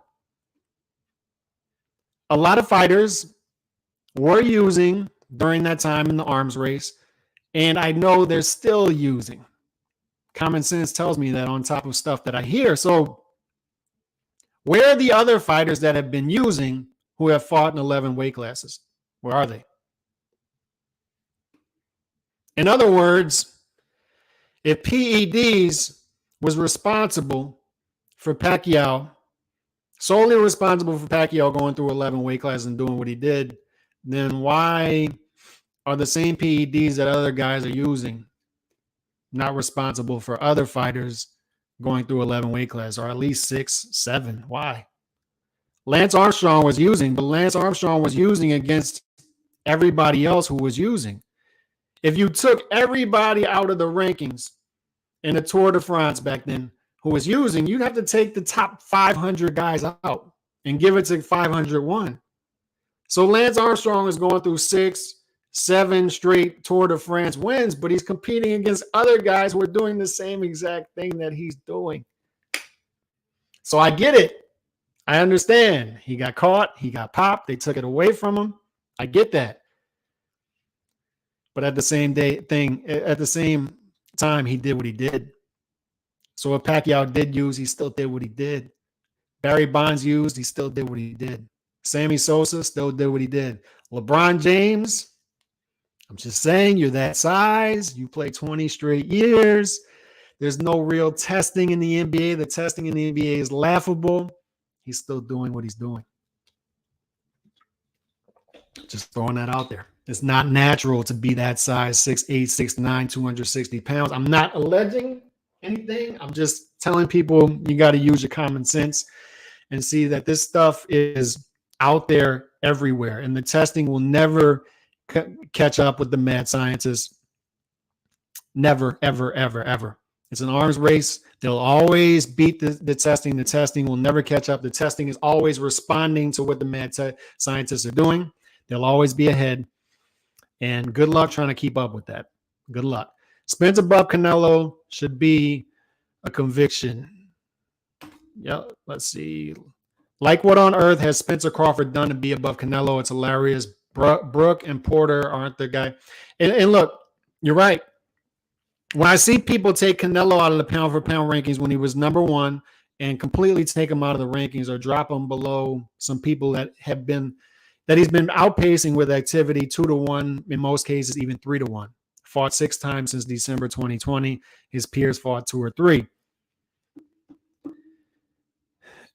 a lot of fighters were using during that time in the arms race, and I know they're still using. Common sense tells me that on top of stuff that I hear. So where are the other fighters that have been using who have fought in 11 weight classes? Where are they? In other words, if PEDs was responsible for Pacquiao, solely responsible for Pacquiao going through 11 weight classes and doing what he did, then why are the same PEDs that other guys are using not responsible for other fighters going through 11 weight classes, or at least 6, 7? Why? Lance Armstrong was using, but Lance Armstrong was using against everybody else who was using. If you took everybody out of the rankings in the Tour de France back then who was using, you'd have to take the top 500 guys out and give it to 501. So Lance Armstrong is going through 6, 7 straight Tour de France wins, but he's competing against other guys who are doing the same exact thing that he's doing. So I get it. I understand. He got caught. He got popped. They took it away from him. I get that. But at the same time, he did what he did. So if Pacquiao did use, he still did what he did. Barry Bonds used, he still did what he did. Sammy Sosa still did what he did. LeBron James, I'm just saying, you're that size. You play 20 straight years. There's no real testing in the NBA. The testing in the NBA is laughable. He's still doing what he's doing. Just throwing that out there. It's not natural to be that size, 6'8", 6'9", 260 pounds. I'm not alleging anything. I'm just telling people you got to use your common sense and see that this stuff is out there everywhere. And the testing will never catch up with the mad scientists. Never, ever, ever, ever. It's an arms race. They'll always beat the testing. The testing will never catch up. The testing is always responding to what the mad scientists are doing. They'll always be ahead. And good luck trying to keep up with that. Good luck. Spence above Canelo should be a conviction. Yeah, let's see. Like what on earth has Spencer Crawford done to be above Canelo? It's hilarious. Brooke and Porter aren't the guy. And look, you're right. When I see people take Canelo out of the pound for pound rankings when he was number one and completely take him out of the rankings or drop him below some people that he's been outpacing with activity 2-1, in most cases even 3-1. Fought 6 times since December 2020. His peers fought 2 or 3.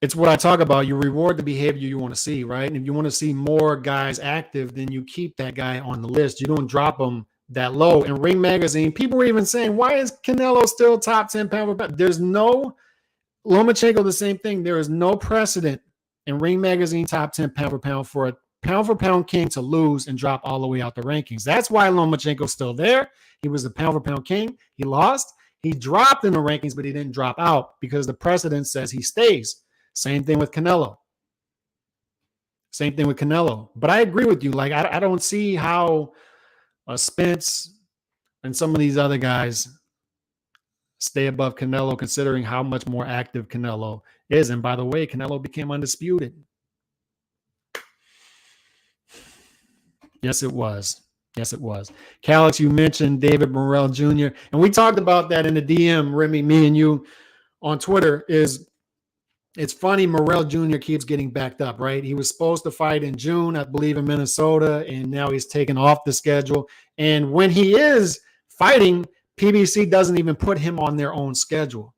It's what I talk about. You reward the behavior you want to see, right? And if you want to see more guys active, then you keep that guy on the list. You don't drop him that low. In Ring Magazine, people were even saying, why is Canelo still top 10 pound for pound? There's no, Lomachenko, the same thing. There is no precedent in Ring Magazine top 10 pound for a pound for pound king to lose and drop all the way out the rankings. That's why Lomachenko's still there. He was the pound for pound king. He lost. He dropped in the rankings, but he didn't drop out because the precedent says he stays. Same thing with Canelo. Same thing with Canelo. But I agree with you. Like, I don't see how Spence and some of these other guys stay above Canelo, considering how much more active Canelo is. And by the way, Canelo became undisputed. Yes, it was. Yes, it was. Calix, you mentioned David Morrell Jr., and we talked about that in the DM, Remy, me and you on Twitter. It's funny, Morrell Jr. keeps getting backed up, right? He was supposed to fight in June, I believe, in Minnesota, and now he's taken off the schedule. And when he is fighting, PBC doesn't even put him on their own schedule.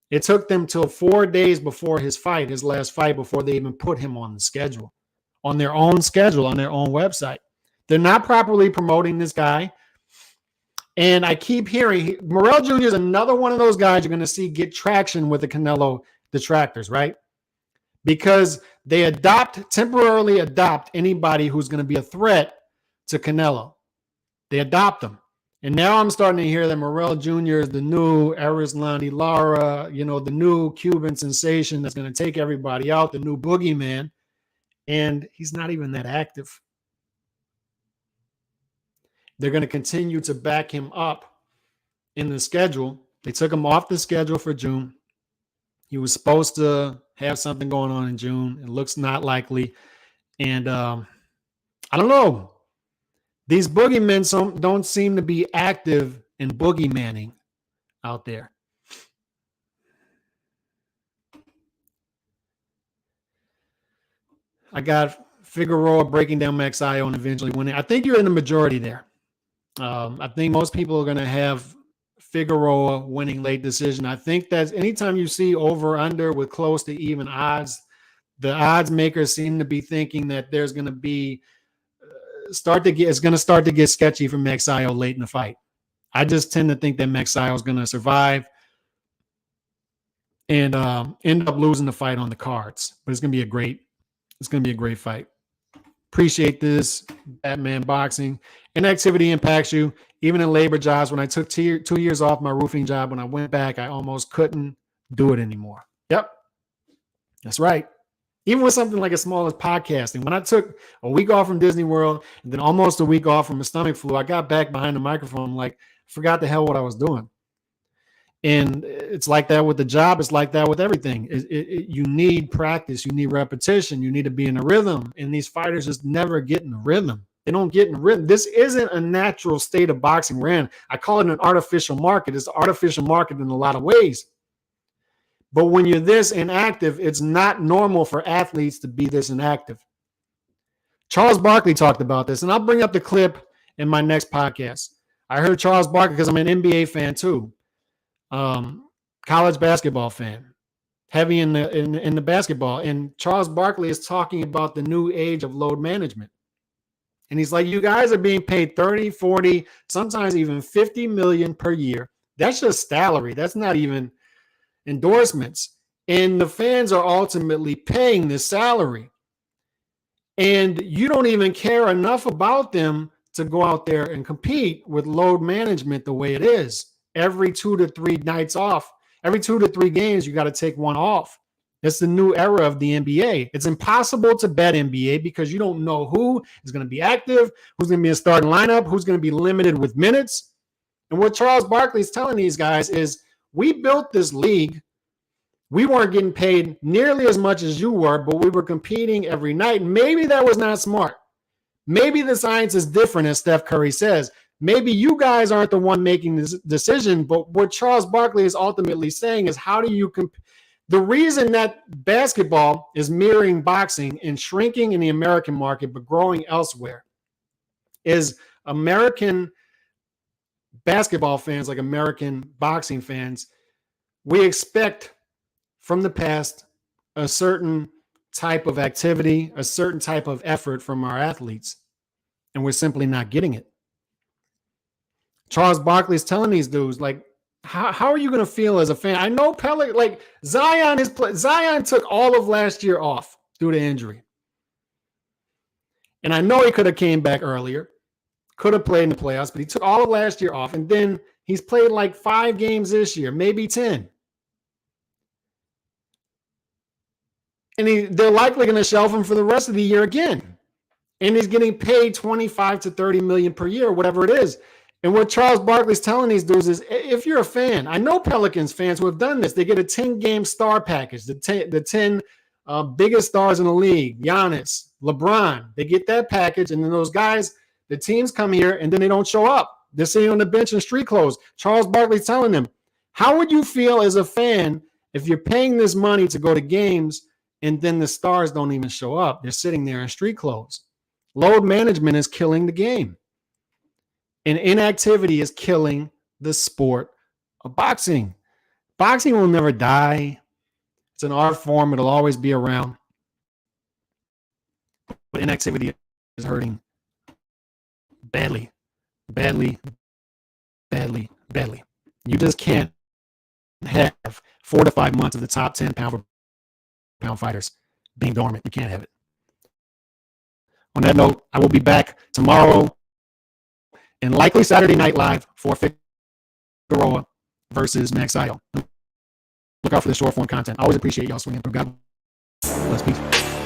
It took them till 4 days before his fight, his last fight, before they even put him on the schedule, on their own schedule, on their own website. They're not properly promoting this guy. And I keep hearing Morrell Jr. is another one of those guys you're going to see get traction with the Canelo detractors, right? Because they temporarily adopt anybody who's going to be a threat to Canelo. They adopt them. And now I'm starting to hear that Morrell Jr. is the new Arislani Lara, the new Cuban sensation that's going to take everybody out, the new boogeyman. And he's not even that active. They're going to continue to back him up in the schedule. They took him off the schedule for June. He was supposed to have something going on in June. It looks not likely. And I don't know. These boogeymen don't seem to be active in boogeymanning out there. I got Figueroa breaking down Magsayo and eventually winning. I think you're in the majority there. I think most people are going to have Figueroa winning late decision. I think that anytime you see over under with close to even odds, the odds makers seem to be thinking that there's going to be it's going to start to get sketchy for Magsayo late in the fight. I just tend to think that Magsayo is going to survive and end up losing the fight on the cards. But it's going to be a great fight. Appreciate this, Batman Boxing. Inactivity impacts you. Even in labor jobs, when I took 2 years off my roofing job, when I went back, I almost couldn't do it anymore. Yep, that's right. Even with something like as small as podcasting, when I took a week off from Disney World and then almost a week off from a stomach flu, I got back behind the microphone, like, forgot the hell what I was doing. And it's like that with the job. It's like that with everything. You need practice. You need repetition. You need to be in a rhythm. And these fighters just never get in the rhythm. They don't get in the rhythm. This isn't a natural state of boxing we're in. I call it an artificial market. It's an artificial market in a lot of ways. But when you're this inactive, it's not normal for athletes to be this inactive. Charles Barkley talked about this, and I'll bring up the clip in my next podcast. I heard Charles Barkley because I'm an NBA fan too. College basketball fan, heavy in the basketball. And Charles Barkley is talking about the new age of load management. And he's like, you guys are being paid 30, 40, sometimes even 50 million per year. That's just salary. That's not even endorsements. And the fans are ultimately paying this salary. And you don't even care enough about them to go out there and compete with load management the way it is. Every 2 to 3 nights off, every 2 to 3 games, you got to take one off. It's the new era of the NBA. It's impossible to bet NBA because you don't know who is going to be active, who's going to be in starting lineup, who's going to be limited with minutes. And what Charles Barkley is telling these guys is, we built this league. We weren't getting paid nearly as much as you were, but we were competing every night. Maybe that was not smart. Maybe the science is different, as Steph Curry says. Maybe you guys aren't the one making this decision, but what Charles Barkley is ultimately saying is, how do you the reason that basketball is mirroring boxing and shrinking in the American market but growing elsewhere is American basketball fans, like American boxing fans, we expect from the past a certain type of activity, a certain type of effort from our athletes, and we're simply not getting it. Charles Barkley's telling these dudes, like, how are you going to feel as a fan? I know like Zion took all of last year off due to injury. And I know he could have came back earlier, could have played in the playoffs, but he took all of last year off. And then he's played like 5 games this year, maybe 10. And they're likely going to shelf him for the rest of the year again. And he's getting paid 25 to 30 million per year, whatever it is. And what Charles Barkley's telling these dudes is, if you're a fan, I know Pelicans fans who have done this. They get a 10-game star package, the 10 biggest stars in the league, Giannis, LeBron. They get that package, and then those guys, the teams come here, and then they don't show up. They're sitting on the bench in street clothes. Charles Barkley's telling them, how would you feel as a fan if you're paying this money to go to games and then the stars don't even show up? They're sitting there in street clothes. Load management is killing the game. And inactivity is killing the sport of boxing. Boxing will never die. It's an art form. It'll always be around. But inactivity is hurting badly, badly, badly, badly. You just can't have 4 to 5 months of the top 10 pound fighters being dormant. You can't have it. On that note, I will be back tomorrow and likely Saturday Night Live for Figueroa versus Magsayo. Look out for the short form content. I always appreciate y'all swinging through. God bless. Peace.